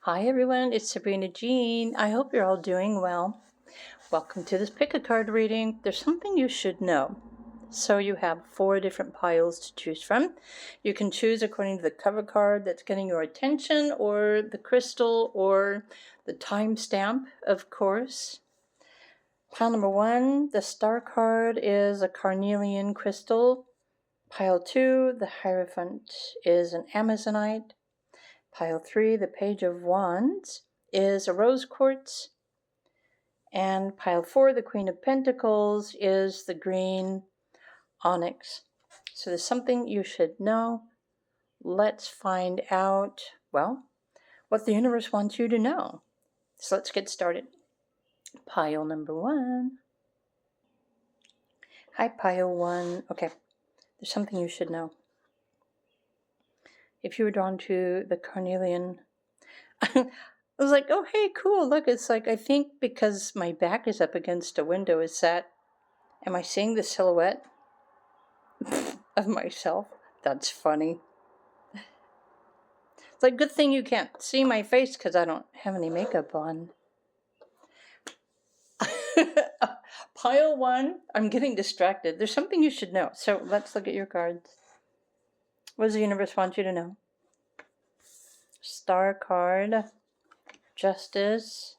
Hi everyone, it's Sabrina Jean. I hope you're all doing well. Welcome to this pick a card reading. There's something you should know. So you have 4 different piles to choose from. You can choose according to the cover card that's getting your attention, or the crystal, or the timestamp, of course. Pile number 1, the star card, is a Carnelian crystal. Pile 2, the Hierophant, is an Amazonite. Pile 3, the Page of Wands, is a rose quartz. And pile 4, the Queen of Pentacles, is the green onyx. So there's something you should know. Let's find out, well, what the universe wants you to know. So let's get started. Pile number 1. Hi, pile 1. Okay, there's something you should know. If you were drawn to the Carnelian, I was like, oh, hey, cool. Look, it's like, I think because my back is up against a window, am I seeing the silhouette of myself? That's funny. It's like, good thing you can't see my face because I don't have any makeup on. Pile 1, I'm getting distracted. There's something you should know. So let's look at your cards. What does the universe want you to know? Star card, Justice,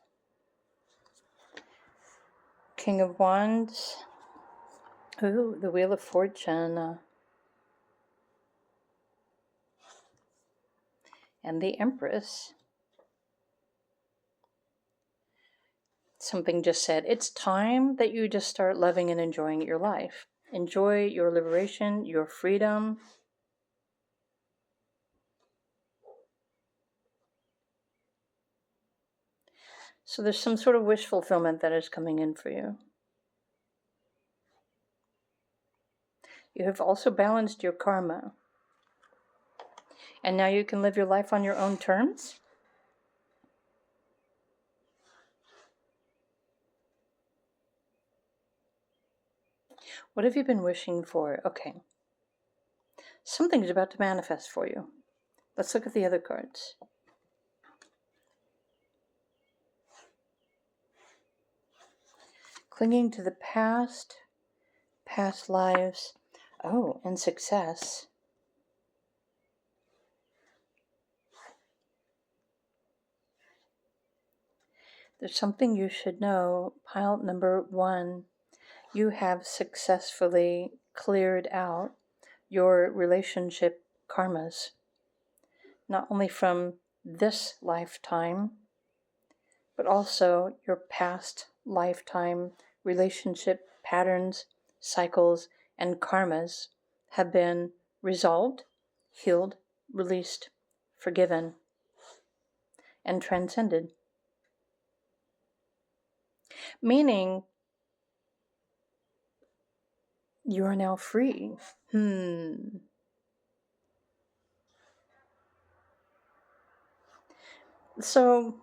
King of Wands, ooh, the Wheel of Fortune, and the Empress. Something just said, it's time that you just start loving and enjoying your life. Enjoy your liberation, your freedom. So there's some sort of wish fulfillment that is coming in for you. You have also balanced your karma. And now you can live your life on your own terms. What have you been wishing for? Okay. Something's about to manifest for you. Let's look at the other cards. Clinging to the past lives. Oh, and success. There's something you should know. Pile number 1. You have successfully cleared out your relationship karmas. Not only from this lifetime, but also your past lifetime relationship patterns, cycles, and karmas have been resolved, healed, released, forgiven, and transcended. Meaning, you are now free. So,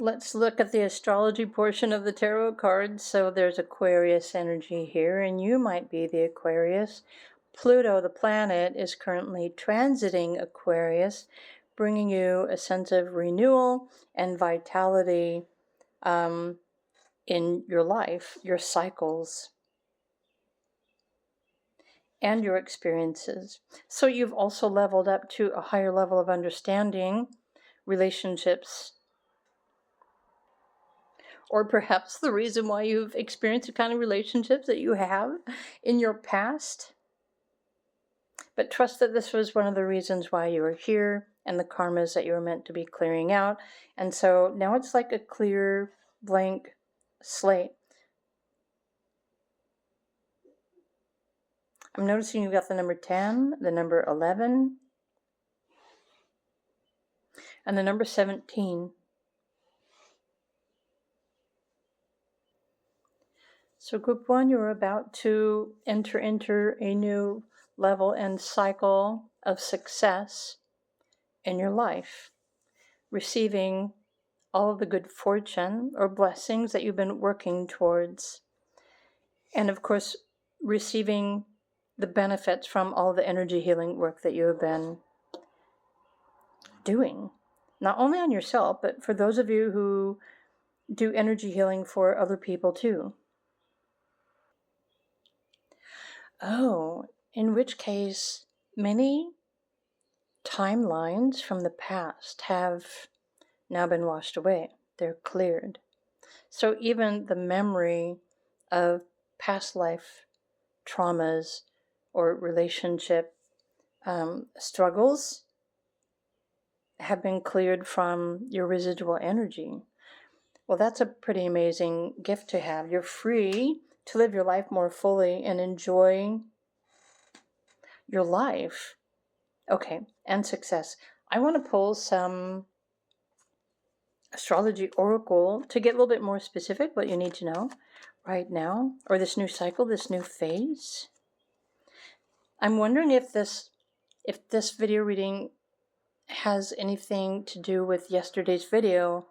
let's look at the astrology portion of the tarot cards. So there's Aquarius energy here, and you might be the Aquarius. Pluto, the planet, is currently transiting Aquarius, bringing you a sense of renewal and vitality in your life, your cycles, and your experiences. So you've also leveled up to a higher level of understanding relationships, or perhaps the reason why you've experienced the kind of relationships that you have in your past. But trust that this was one of the reasons why you were here and the karmas that you were meant to be clearing out. And so now it's like a clear, blank slate. I'm noticing you've got the number 10, the number 11, and the number 17. So group 1, you're about to enter into a new level and cycle of success in your life, receiving all of the good fortune or blessings that you've been working towards, and of course receiving the benefits from all the energy healing work that you have been doing, not only on yourself, but for those of you who do energy healing for other people too. Oh, in which case, many timelines from the past have now been washed away. They're cleared. So even the memory of past life traumas or relationship struggles have been cleared from your residual energy. Well, that's a pretty amazing gift to have. You're free to live your life more fully and enjoy your life. Okay, and success. I want to pull some astrology oracle to get a little bit more specific what you need to know right now, or this new cycle, this new phase. I'm wondering if this video reading has anything to do with yesterday's video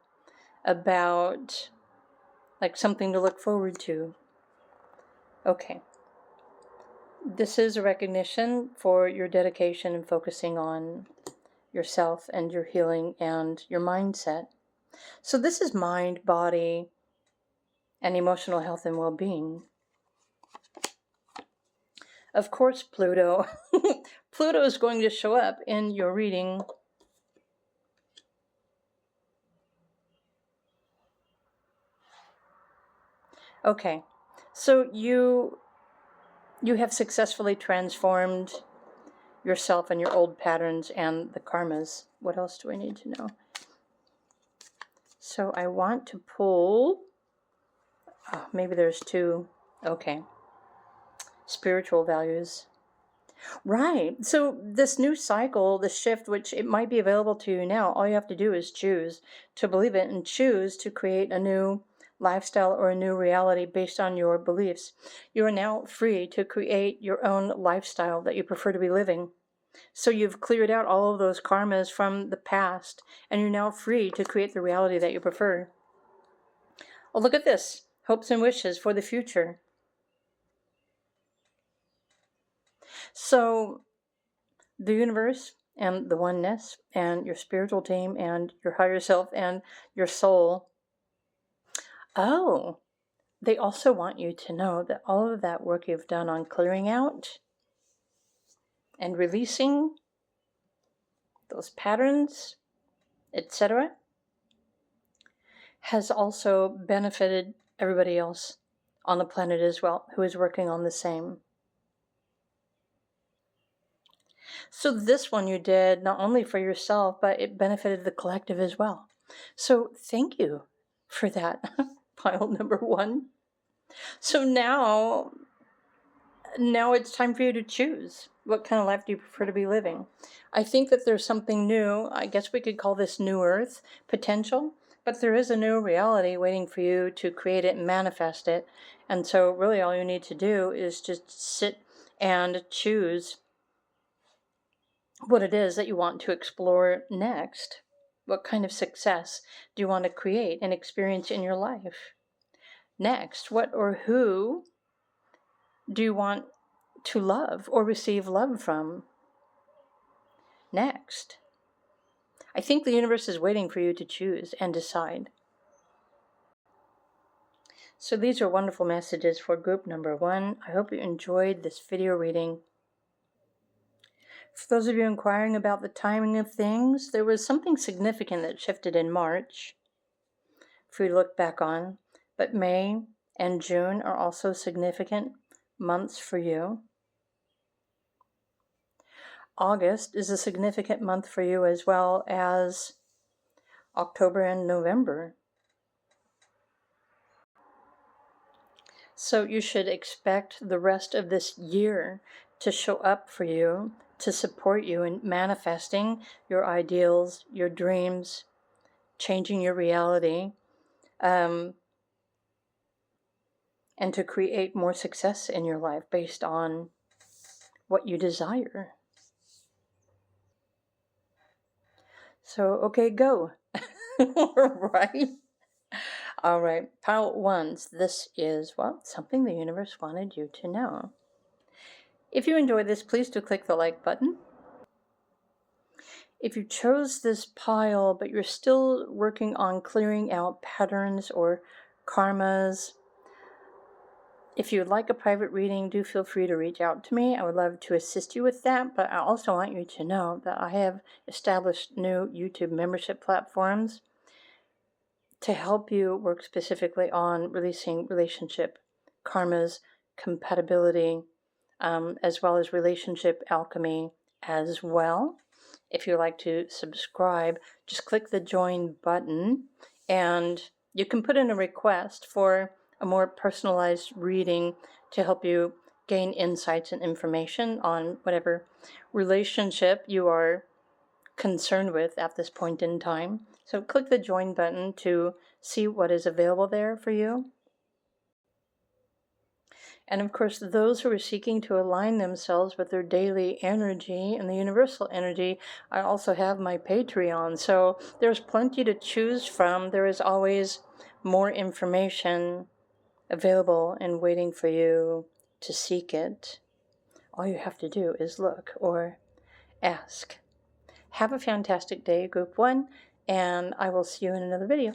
about like something to look forward to. Okay. This is a recognition for your dedication and focusing on yourself and your healing and your mindset. So this is mind, body, and emotional health and well-being. Of course, Pluto. Pluto is going to show up in your reading. Okay, so you have successfully transformed yourself and your old patterns and the karmas. What else do I need to know? So I want to pull, maybe there's two. Okay. Spiritual values. Right. So this new cycle, the shift, which it might be available to you now, all you have to do is choose to believe it and choose to create a new lifestyle or a new reality based on your beliefs. You are now free to create your own lifestyle that you prefer to be living. So you've cleared out all of those karmas from the past, and you're now free to create the reality that you prefer. Oh, look at this. Hopes and wishes for the future. So the universe and the oneness and your spiritual team and your higher self and your soul, they also want you to know that all of that work you've done on clearing out and releasing those patterns, etc., has also benefited everybody else on the planet as well who is working on the same. So this one you did not only for yourself, but it benefited the collective as well. So thank you for that, pile number one. So now it's time for you to choose. What kind of life do you prefer to be living? I think that there's something new. I guess we could call this new earth potential, but there is a new reality waiting for you to create it and manifest it. And so really all you need to do is just sit and choose what it is that you want to explore next. What kind of success do you want to create and experience in your life? Next, what or who do you want to love or receive love from? Next. I think the universe is waiting for you to choose and decide. So these are wonderful messages for group number one. I hope you enjoyed this video reading. For those of you inquiring about the timing of things, there was something significant that shifted in March for you to look back on, but May and June are also significant months for you. August is a significant month for you as well as October and November. So you should expect the rest of this year to show up for you, to support you in manifesting your ideals, your dreams, changing your reality, and to create more success in your life based on what you desire. So, okay, go. Right? All right, pile ones. This is, well, something the universe wanted you to know. If you enjoyed this, please do click the like button. If you chose this pile, but you're still working on clearing out patterns or karmas, if you would like a private reading, do feel free to reach out to me. I would love to assist you with that, but I also want you to know that I have established new YouTube membership platforms to help you work specifically on releasing relationship karmas, compatibility, as well as relationship alchemy as well. If you'd like to subscribe, just click the join button and you can put in a request for a more personalized reading to help you gain insights and information on whatever relationship you are concerned with at this point in time. So click the join button to see what is available there for you. And of course, those who are seeking to align themselves with their daily energy and the universal energy, I also have my Patreon. So there's plenty to choose from. There is always more information available and waiting for you to seek it. All you have to do is look or ask. Have a fantastic day, Group 1, and I will see you in another video.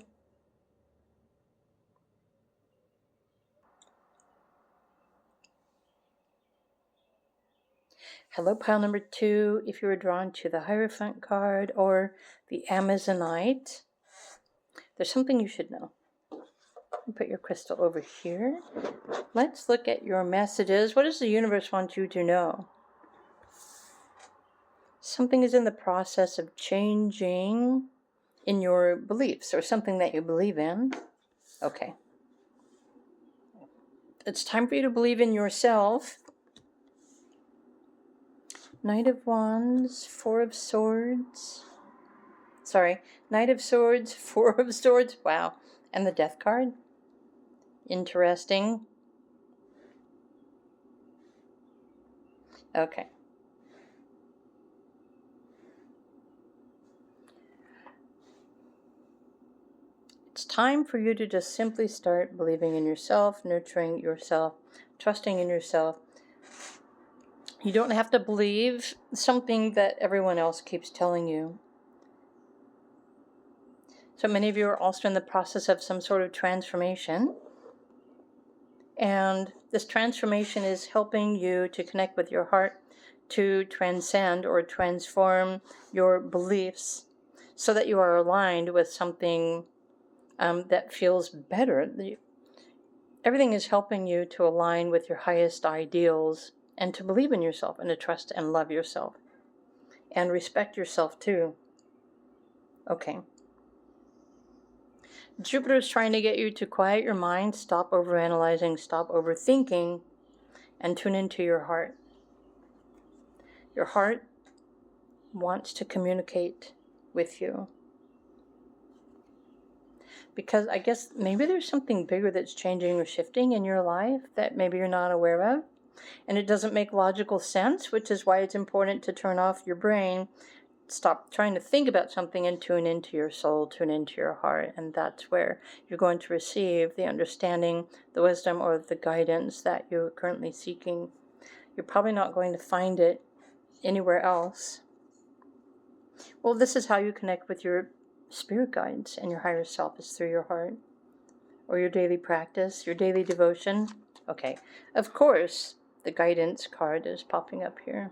Hello, pile number 2. If you were drawn to the Hierophant card or the Amazonite, there's something you should know. Put your crystal over here. Let's look at your messages. What does the universe want you to know? Something is in the process of changing in your beliefs or something that you believe in. Okay. It's time for you to believe in yourself. Knight of Wands, Four of Swords. Sorry, Knight of Swords, Four of Swords. Wow. And the Death card. Interesting. Okay. It's time for you to just simply start believing in yourself, nurturing yourself, trusting in yourself. You don't have to believe something that everyone else keeps telling you. So many of you are also in the process of some sort of transformation. And this transformation is helping you to connect with your heart, to transcend or transform your beliefs so that you are aligned with something that feels better. Everything is helping you to align with your highest ideals and to believe in yourself and to trust and love yourself and respect yourself too. Okay. Jupiter is trying to get you to quiet your mind, stop overanalyzing, stop overthinking, and tune into your heart. Your heart wants to communicate with you. Because I guess maybe there's something bigger that's changing or shifting in your life that maybe you're not aware of. And it doesn't make logical sense, which is why it's important to turn off your brain, stop trying to think about something and tune into your soul, tune into your heart. And that's where you're going to receive the understanding, the wisdom, or the guidance that you're currently seeking. You're probably not going to find it anywhere else. Well, this is how you connect with your spirit guides and your higher self, is through your heart. Or your daily practice, your daily devotion. Okay, of course, the guidance card is popping up here.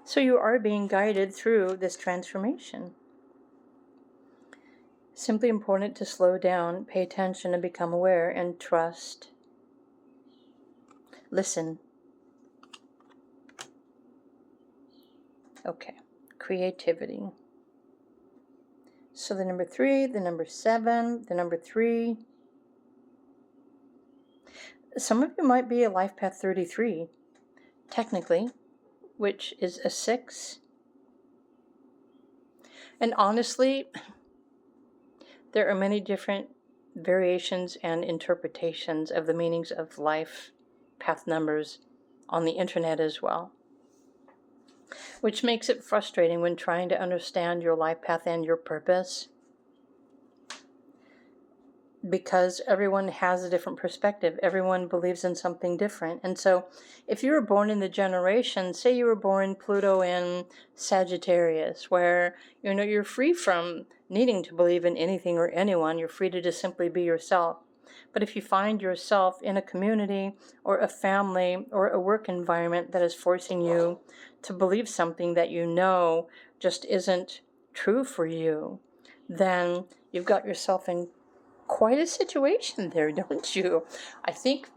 So you are being guided through this transformation. Simply important to slow down, pay attention, and become aware and trust. Listen. Okay, creativity. So the number 3, the number 7, the number 3. Some of you might be a life path 33, technically, which is a 6. And honestly, there are many different variations and interpretations of the meanings of life path numbers on the internet as well, which makes it frustrating when trying to understand your life path and your purpose. because everyone has a different perspective. Everyone believes in something different. And so if you were born in the generation, say you were born Pluto in Sagittarius, where, you're free from needing to believe in anything or anyone. You're free to just simply be yourself. But if you find yourself in a community or a family or a work environment that is forcing you to believe something that just isn't true for you, then you've got yourself in quite a situation there, don't you? I think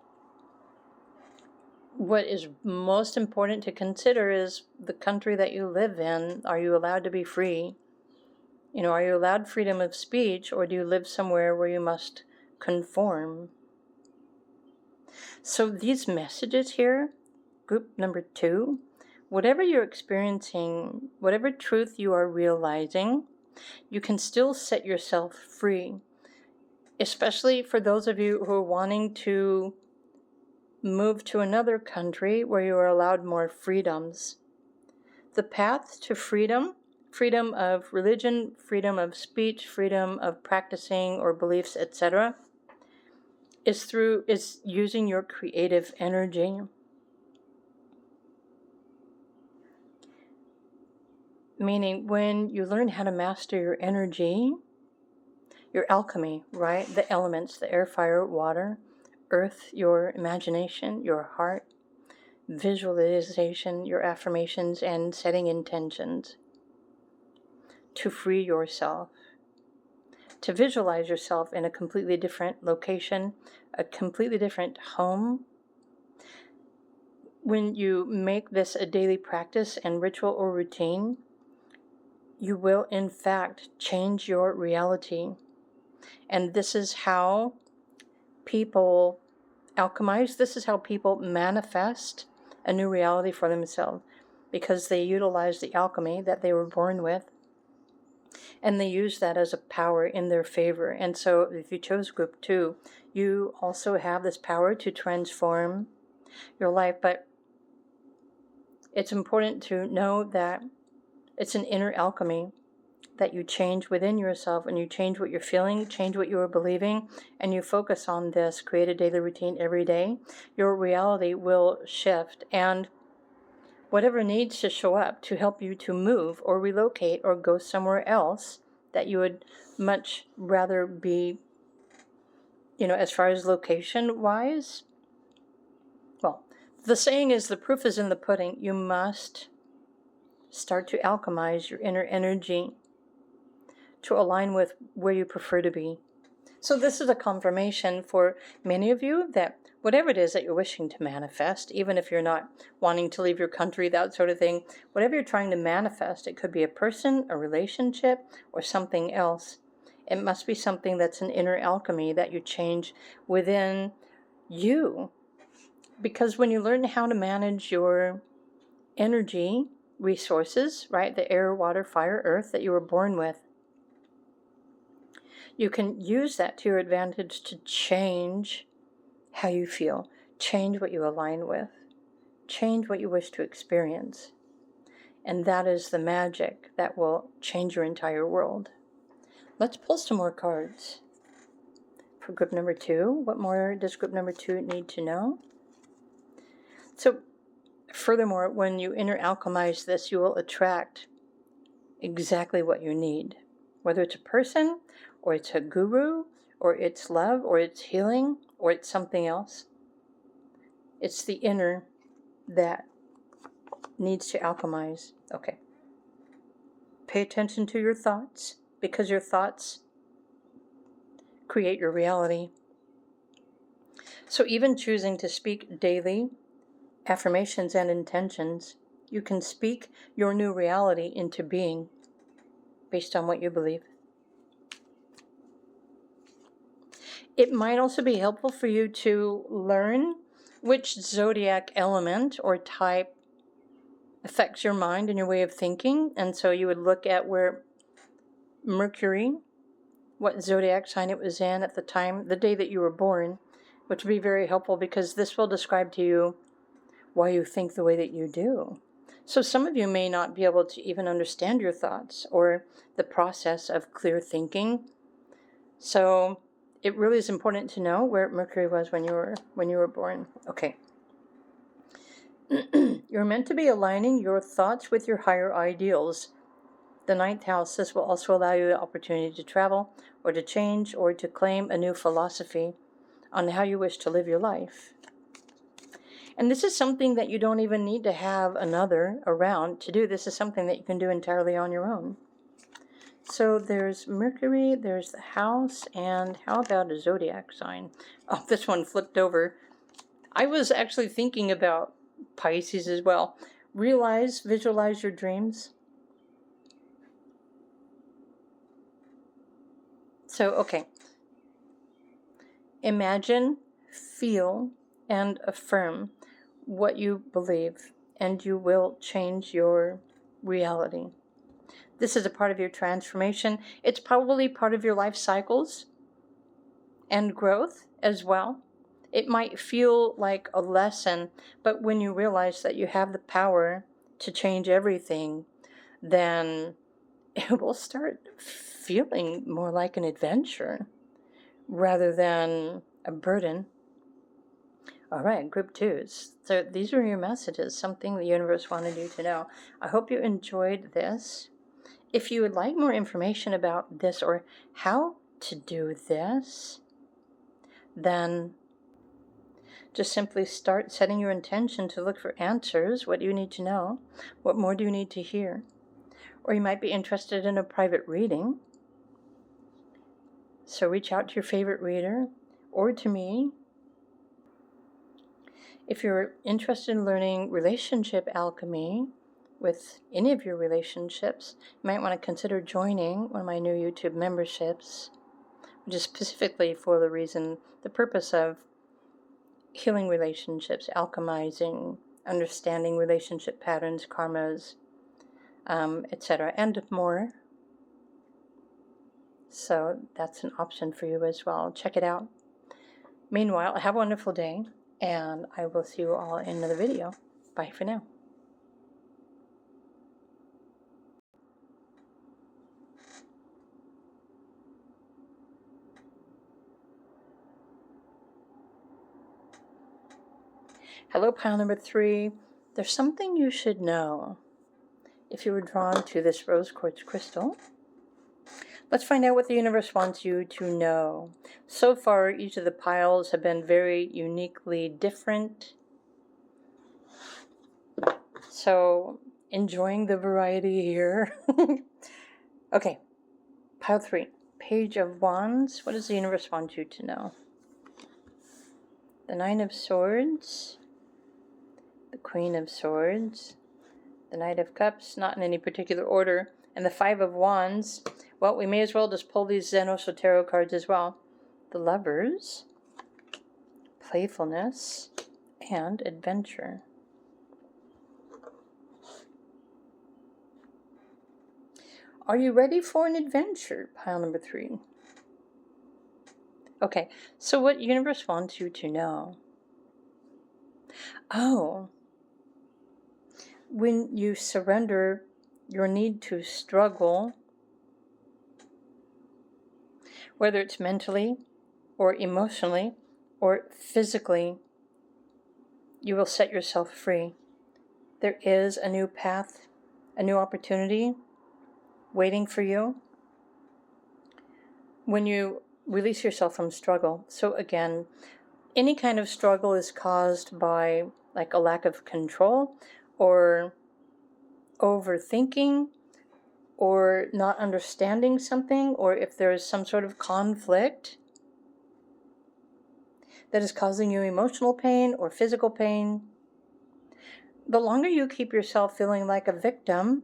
what is most important to consider is the country that you live in. Are you allowed to be free? Are you allowed freedom of speech, or do you live somewhere where you must conform? So these messages here, group number 2, whatever you're experiencing, whatever truth you are realizing, you can still set yourself free. Especially for those of you who are wanting to move to another country where you are allowed more freedoms. The path to freedom of religion, freedom of speech, freedom of practicing or beliefs, etc., is using your creative energy. Meaning, when you learn how to master your energy, your alchemy, right? The elements, the air, fire, water, earth, your imagination, your heart, visualization, your affirmations, and setting intentions to free yourself, to visualize yourself in a completely different location, a completely different home. When you make this a daily practice and ritual or routine, you will in fact change your reality. And this is how people alchemize, this is how people manifest a new reality for themselves, because they utilize the alchemy that they were born with, and they use that as a power in their favor. And so if you chose group 2, you also have this power to transform your life. But it's important to know that it's an inner alchemy that you change within yourself, and you change what you're feeling, change what you are believing, and you focus on this, create a daily routine every day, your reality will shift. And whatever needs to show up to help you to move or relocate or go somewhere else that you would much rather be, as far as location-wise, well, the saying is the proof is in the pudding. You must start to alchemize your inner energy to align with where you prefer to be. So this is a confirmation for many of you that whatever it is that you're wishing to manifest, even if you're not wanting to leave your country, that sort of thing, whatever you're trying to manifest, it could be a person, a relationship, or something else. It must be something that's an inner alchemy that you change within you. Because when you learn how to manage your energy resources, right, the air, water, fire, earth that you were born with, you can use that to your advantage to change how you feel, change what you align with, change what you wish to experience. And that is the magic that will change your entire world. Let's pull some more cards. For group number 2, what more does group number 2 need to know? So, furthermore, when you inner alchemize this, you will attract exactly what you need. Whether it's a person, or it's a guru, or it's love, or it's healing, or it's something else. It's the inner that needs to alchemize. Okay. Pay attention to your thoughts, because your thoughts create your reality. So even choosing to speak daily affirmations and intentions, you can speak your new reality into being based on what you believe. It might also be helpful for you to learn which zodiac element or type affects your mind and your way of thinking. And so you would look at where Mercury, what zodiac sign it was in at the time, the day that you were born, which would be very helpful, because this will describe to you why you think the way that you do. So some of you may not be able to even understand your thoughts or the process of clear thinking. So it really is important to know where Mercury was when you were born. Okay. You're meant to be aligning your thoughts with your higher ideals. The 9th house, this will also allow you the opportunity to travel or to change or to claim a new philosophy on how you wish to live your life. And this is something that you don't even need to have another around to do. This is something that you can do entirely on your own. So there's Mercury, there's the house, and how about a zodiac sign? Oh, this one flipped over. I was actually thinking about Pisces as well. Visualize your dreams. So, okay. Imagine, feel, and affirm what you believe, and you will change your reality. This is a part of your transformation. It's probably part of your life cycles and growth as well. It might feel like a lesson, but when you realize that you have the power to change everything, then it will start feeling more like an adventure rather than a burden. All right, group 2s. So these are your messages, something the universe wanted you to know. I hope you enjoyed this. If you would like more information about this or how to do this, then just simply start setting your intention to look for answers. What do you need to know? What more do you need to hear? Or you might be interested in a private reading. So reach out to your favorite reader or to me. If you're interested in learning relationship alchemy with any of your relationships, you might want to consider joining one of my new YouTube memberships, which is specifically for the purpose of healing relationships, alchemizing, understanding relationship patterns, karmas, etc., and more. So that's an option for you as well. Check it out. Meanwhile, have a wonderful day, and I will see you all in another video. Bye for now. Hello, pile number 3. There's something you should know. If you were drawn to this rose quartz crystal, let's find out what the universe wants you to know. So far, each of the piles have been very uniquely different. So, enjoying the variety here. Okay, pile 3. Page of Wands. What does the universe want you to know? The 9 of Swords. The Queen of Swords. The Knight of Cups, not in any particular order. And the 5 of Wands. Well, we may as well just pull these Zenos Tarot cards as well. The Lovers. Playfulness. And Adventure. Are you ready for an adventure? Pile number 3. Okay, so what universe wants you to know? Oh, when you surrender your need to struggle, whether it's mentally or emotionally or physically, you will set yourself free. There is a new path, a new opportunity waiting for you when you release yourself from struggle. So again, any kind of struggle is caused by like a lack of control or overthinking or not understanding something, or if there is some sort of conflict that is causing you emotional pain or physical pain. The longer you keep yourself feeling like a victim,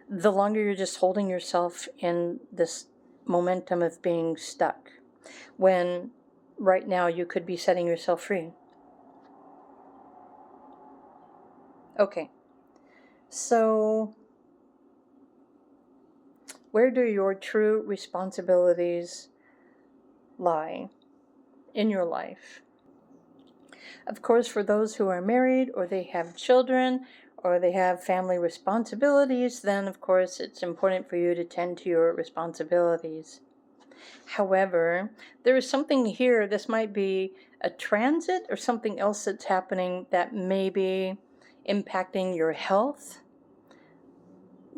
the longer you're just holding yourself in this momentum of being stuck, when right now you could be setting yourself free. Okay, so where do your true responsibilities lie in your life? Of course, for those who are married or they have children or they have family responsibilities, then of course it's important for you to tend to your responsibilities. However, there is something here. This might be a transit or something else that's happening that may be impacting your health,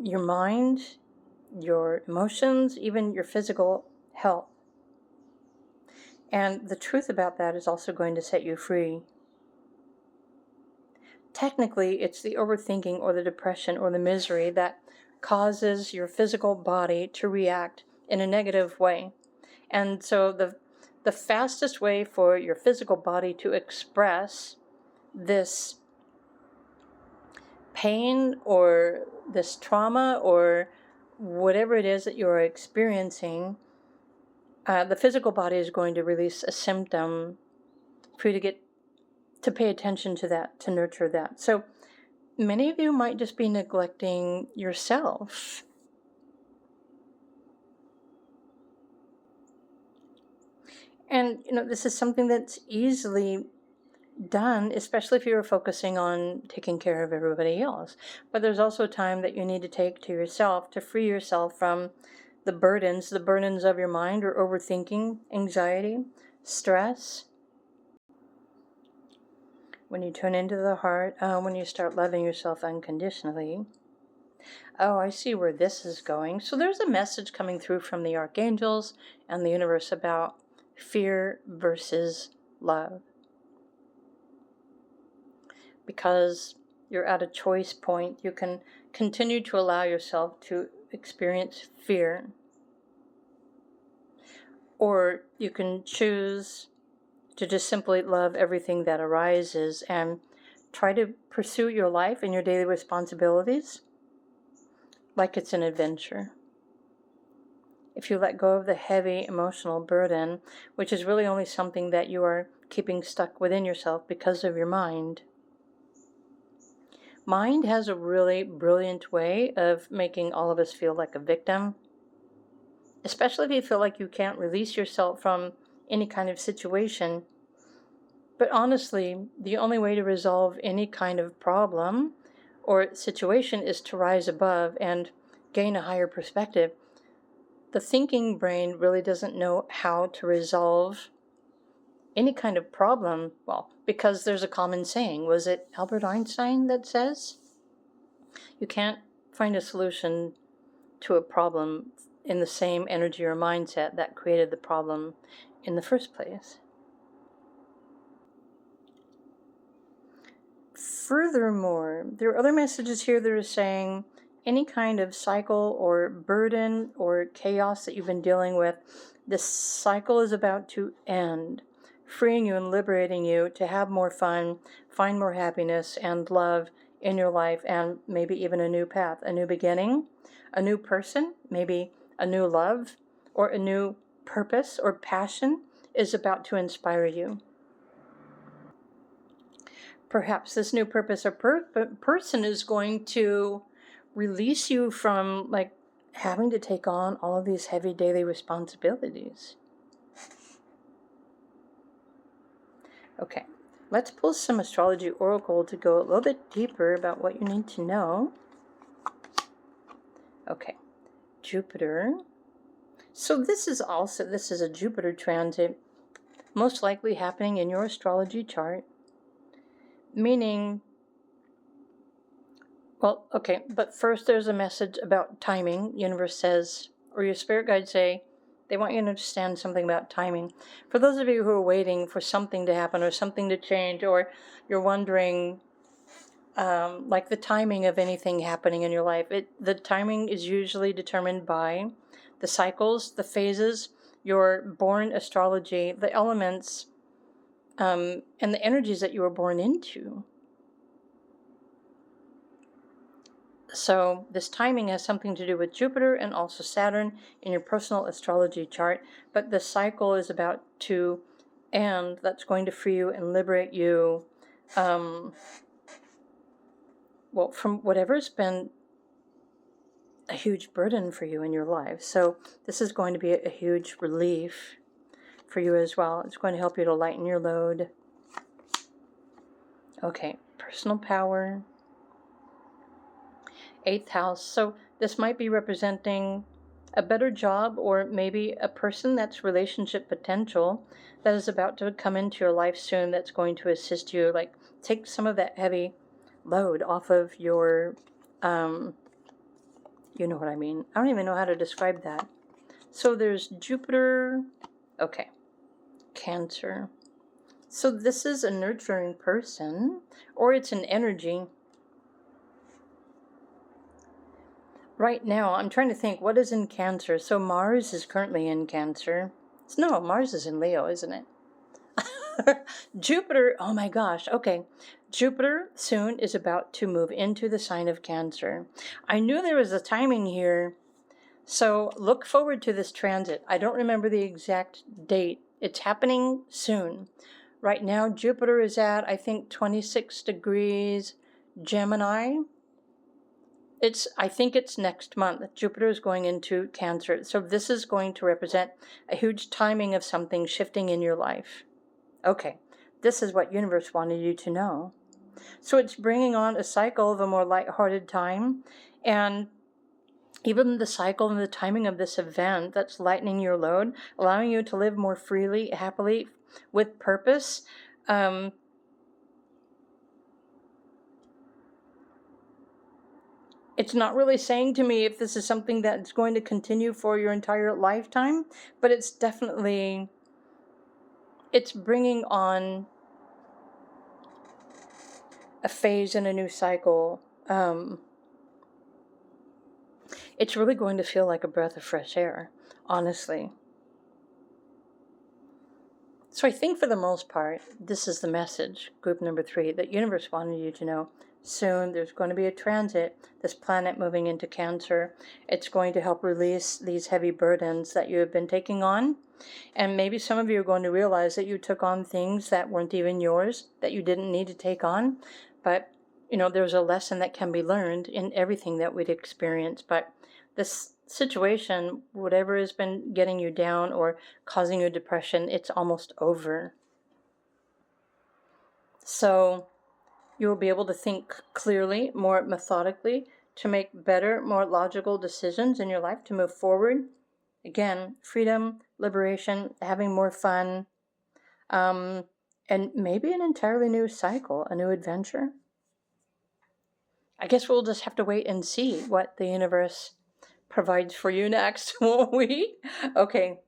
your mind, your emotions, even your physical health. And the truth about that is also going to set you free. Technically, it's the overthinking or the depression or the misery that causes your physical body to react in a negative way. And so the fastest way for your physical body to express this pain or this trauma or whatever it is that you're experiencing, the physical body is going to release a symptom for you to pay attention to that, to nurture that. So many of you might just be neglecting yourself. And, this is something that's easily done, especially if you're focusing on taking care of everybody else. But there's also time that you need to take to yourself to free yourself from the burdens of your mind or overthinking, anxiety, stress. When you turn into the heart, when you start loving yourself unconditionally. Oh, I see where this is going. So there's a message coming through from the archangels and the universe about fear versus love. Because you're at a choice point, you can continue to allow yourself to experience fear. Or you can choose to just simply love everything that arises and try to pursue your life and your daily responsibilities like it's an adventure. If you let go of the heavy emotional burden, which is really only something that you are keeping stuck within yourself because of your mind. Mind has a really brilliant way of making all of us feel like a victim, especially if you feel like you can't release yourself from any kind of situation. But honestly, the only way to resolve any kind of problem or situation is to rise above and gain a higher perspective. The thinking brain really doesn't know how to resolve any kind of problem, well, because there's a common saying. Was it Albert Einstein that says, you can't find a solution to a problem in the same energy or mindset that created the problem in the first place? Furthermore, there are other messages here that are saying any kind of cycle or burden or chaos that you've been dealing with, this cycle is about to end, freeing you and liberating you to have more fun, find more happiness and love in your life, and maybe even a new path, a new beginning, a new person, maybe a new love, or a new purpose or passion is about to inspire you. Perhaps this new purpose or person is going to release you from having to take on all of these heavy daily responsibilities. Okay, let's pull some astrology oracle to go a little bit deeper about what you need to know. Okay, Jupiter. So this is a Jupiter transit, most likely happening in your astrology chart. Meaning, well, okay, but first there's a message about timing. The universe says, or your spirit guides say, they want you to understand something about timing. For those of you who are waiting for something to happen or something to change, or you're wondering, the timing of anything happening in your life, the timing is usually determined by the cycles, the phases, your born astrology, the elements, and the energies that you were born into. So this timing has something to do with Jupiter and also Saturn in your personal astrology chart, but the cycle is about to end. That's going to free you and liberate you, from whatever's been a huge burden for you in your life. So this is going to be a huge relief for you as well. It's going to help you to lighten your load. Okay, personal power. 8th house. So this might be representing a better job, or maybe a person that's relationship potential that is about to come into your life soon that's going to assist you, like take some of that heavy load off of your, you know what I mean. I don't even know how to describe that. So there's Jupiter, okay, Cancer. So this is a nurturing person, or it's an energy. Right now, I'm trying to think, what is in Cancer? So Mars is currently in Cancer. No, Mars is in Leo, isn't it? Jupiter, oh my gosh, okay. Jupiter soon is about to move into the sign of Cancer. I knew there was a timing here, so look forward to this transit. I don't remember the exact date. It's happening soon. Right now, Jupiter is at, I think, 26 degrees Gemini. I think it's next month. Jupiter is going into Cancer. So this is going to represent a huge timing of something shifting in your life. Okay, this is what universe wanted you to know. So it's bringing on a cycle of a more lighthearted time, and even the cycle and the timing of this event that's lightening your load, allowing you to live more freely, happily, with purpose. It's not really saying to me if this is something that's going to continue for your entire lifetime, but it's definitely, it's bringing on a phase in a new cycle. It's really going to feel like a breath of fresh air, honestly. So I think for the most part, this is the message, group number 3, that universe wanted you to know. Soon there's going to be a transit, this planet moving into Cancer. It's going to help release these heavy burdens that you have been taking on. And maybe some of you are going to realize that you took on things that weren't even yours, that you didn't need to take on. But, you know, there's a lesson that can be learned in everything that we'd experience. But this situation, whatever has been getting you down or causing you depression, it's almost over. So you will be able to think clearly, more methodically, to make better, more logical decisions in your life, to move forward. Again, freedom, liberation, having more fun, and maybe an entirely new cycle, a new adventure. I guess we'll just have to wait and see what the universe provides for you next, won't we? Okay.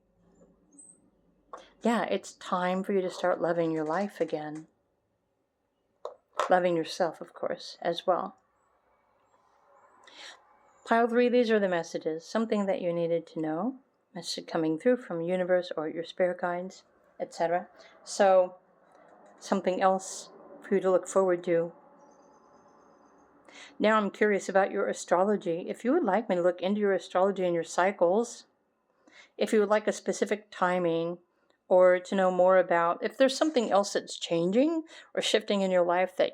Yeah, it's time for you to start loving your life again. Loving yourself, of course, as well. Pile 3, these are the messages. Something that you needed to know. Message coming through from the universe or your spirit guides, etc. So, something else for you to look forward to. Now I'm curious about your astrology. If you would like me to look into your astrology and your cycles, if you would like a specific timing, or to know more about if there's something else that's changing or shifting in your life that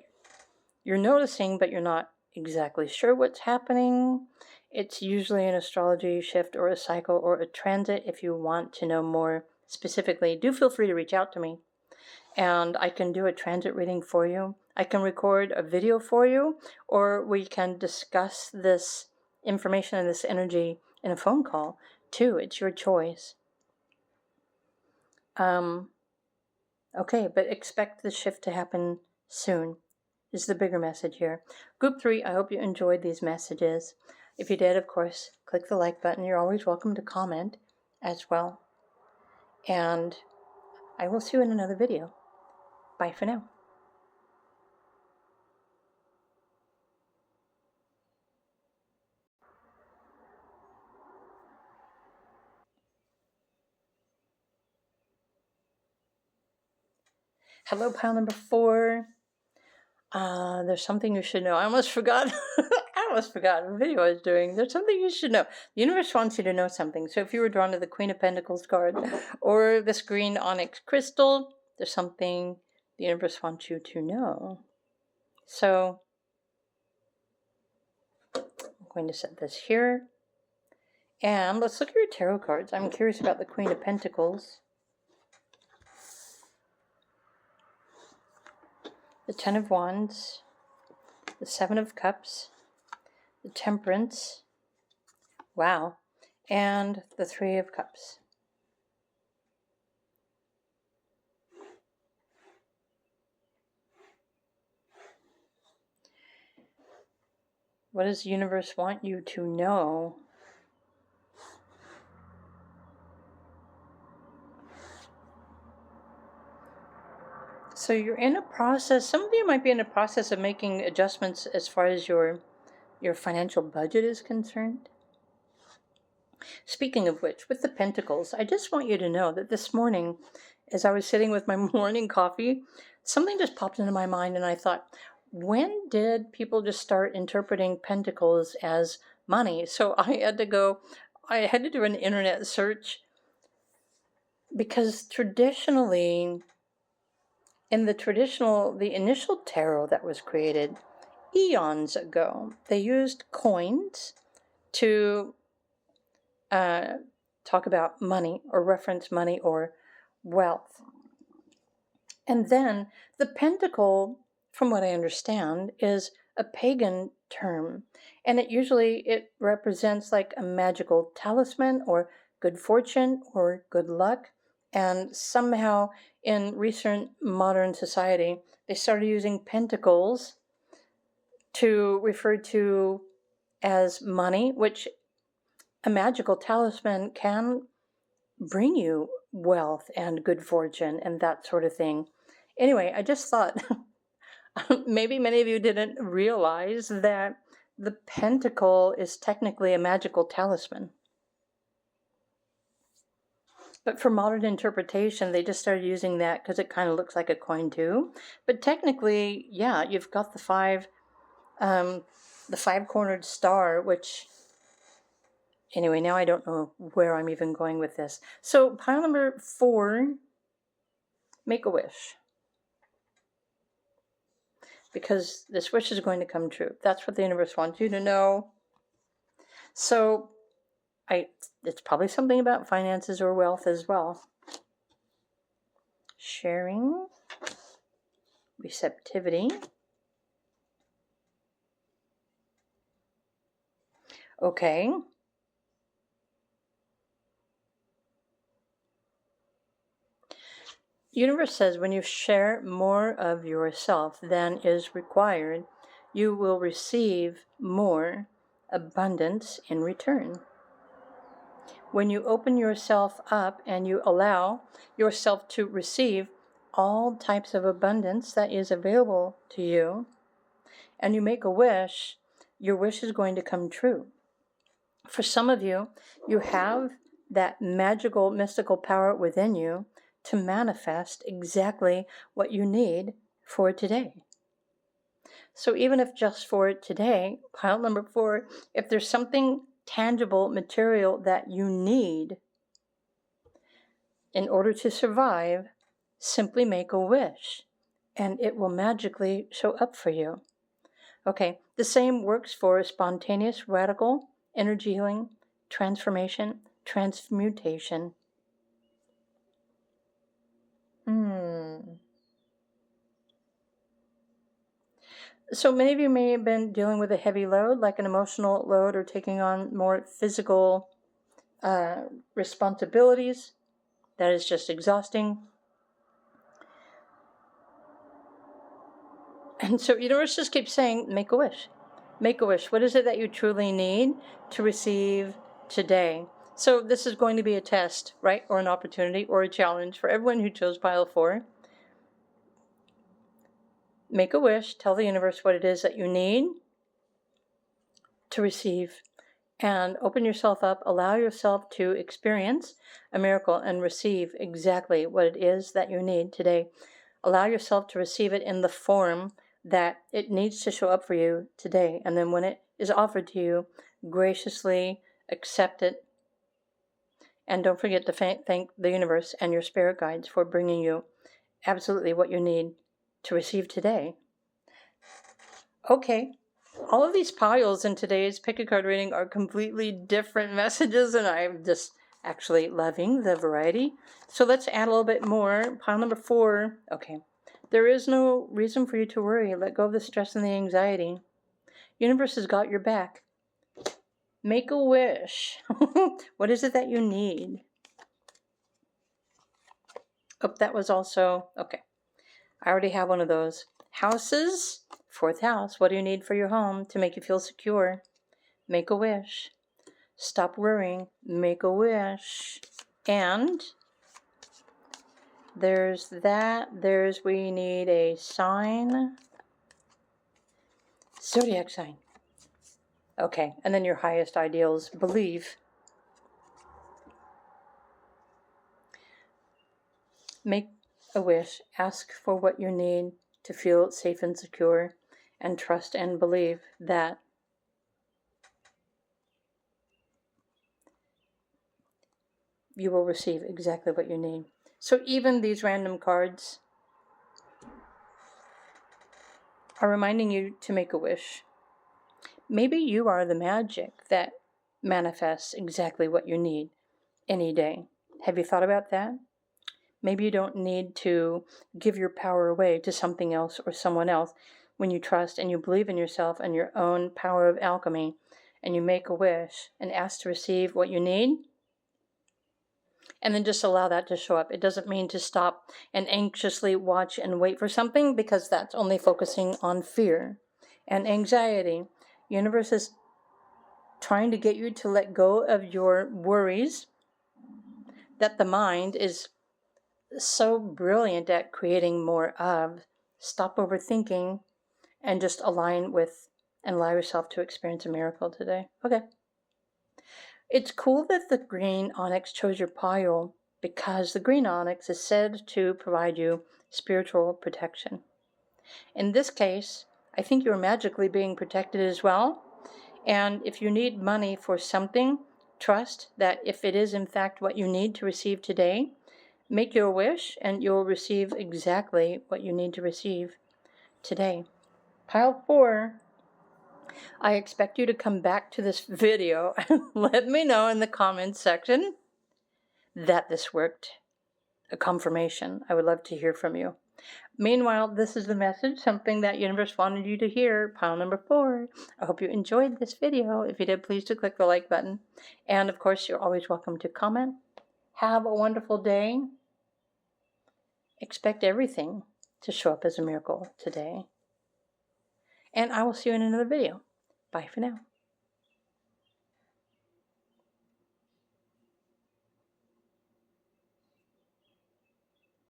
you're noticing but you're not exactly sure what's happening, it's usually an astrology shift or a cycle or a transit. If you want to know more specifically, do feel free to reach out to me, and I can do a transit reading for you. I can record a video for you, or we can discuss this information and this energy in a phone call too. It's your choice. Okay, but expect the shift to happen soon is the bigger message here. Group 3, I hope you enjoyed these messages. If you did, of course, click the like button. You're always welcome to comment as well. And I will see you in another video. Bye for now. Hello, pile number 4. There's something you should know. I almost forgot. I almost forgot what video I was doing. There's something you should know. The universe wants you to know something. So if you were drawn to the Queen of Pentacles card or this green onyx crystal, there's something the universe wants you to know. So I'm going to set this here. And let's look at your tarot cards. I'm curious about the Queen of Pentacles. The Ten of Wands. The Seven of Cups. The Temperance. Wow. and the Three of Cups. What does the universe want you to know? So you're in a process, some of you might be in a process of making adjustments as far as your financial budget is concerned. Speaking of which, with the Pentacles, I just want you to know that this morning, as I was sitting with my morning coffee, something just popped into my mind, and I thought, when did people just start interpreting Pentacles as money? So I had to do an internet search, because traditionally, in the initial tarot that was created eons ago, they used coins to talk about money or reference money or wealth. And then the pentacle, from what I understand, is a pagan term, and it represents like a magical talisman or good fortune or good luck. And somehow in recent modern society, they started using pentacles to refer to as money, which a magical talisman can bring you wealth and good fortune and that sort of thing. Anyway, I just thought maybe many of you didn't realize that the pentacle is technically a magical talisman. But for modern interpretation, they just started using that because it kind of looks like a coin too. But technically, yeah, you've got the five-cornered star, which, anyway, now I don't know where I'm even going with this. So pile number 4, make a wish. Because this wish is going to come true. That's what the universe wants you to know. So it's probably something about finances or wealth as well. Sharing, receptivity. Okay. Universe says when you share more of yourself than is required, you will receive more abundance in return. When you open yourself up and you allow yourself to receive all types of abundance that is available to you, and you make a wish, your wish is going to come true. For some of you, you have that magical, mystical power within you to manifest exactly what you need for today. So even if just for today, pile number 4, if there's something tangible, material that you need in order to survive, simply make a wish, and it will magically show up for you. Okay, the same works for spontaneous, radical, energy healing, transformation, transmutation. So many of you may have been dealing with a heavy load, like an emotional load, or taking on more physical responsibilities. That is just exhausting. And so universe just keeps saying, make a wish. Make a wish. What is it that you truly need to receive today? So this is going to be a test, right? Or an opportunity or a challenge for everyone who chose pile 4. Make a wish. Tell the universe what it is that you need to receive. And open yourself up. Allow yourself to experience a miracle and receive exactly what it is that you need today. Allow yourself to receive it in the form that it needs to show up for you today. And then when it is offered to you, graciously accept it. And don't forget to thank the universe and your spirit guides for bringing you absolutely what you need to receive today. Okay. All of these piles in today's pick a card reading are completely different messages, and I'm just actually loving the variety. So let's add a little bit more. Pile number 4. Okay. There is no reason for you to worry. Let go of the stress and the anxiety. Universe has got your back. Make a wish. What is it that you need? Oh, that was also, okay. I already have one of those. Houses, 4th house. What do you need for your home to make you feel secure? Make a wish. Stop worrying. Make a wish. And there's that. We need a sign. Zodiac sign. Okay, and then your highest ideals. Believe. Make a wish. Ask for what you need to feel safe and secure, and trust and believe that you will receive exactly what you need. So even these random cards are reminding you to make a wish. Maybe you are the magic that manifests exactly what you need any day. Have you thought about that? Maybe you don't need to give your power away to something else or someone else when you trust and you believe in yourself and your own power of alchemy, and you make a wish and ask to receive what you need, and then just allow that to show up. It doesn't mean to stop and anxiously watch and wait for something, because that's only focusing on fear and anxiety. Universe is trying to get you to let go of your worries that the mind is so brilliant at creating more of. Stop overthinking and just align with and allow yourself to experience a miracle today. Okay. It's cool that the green onyx chose your pile, because the green onyx is said to provide you spiritual protection. In this case, I think you're magically being protected as well. And if you need money for something, trust that if it is in fact what you need to receive today, make your wish and you'll receive exactly what you need to receive today. Pile 4. I expect you to come back to this video and let me know in the comments section that this worked. A confirmation. I would love to hear from you. Meanwhile, this is the message, something that universe wanted you to hear, pile number 4. I hope you enjoyed this video. If you did, please do click the like button. And of course, you're always welcome to comment. Have a wonderful day. Expect everything to show up as a miracle today. And I will see you in another video. Bye for now.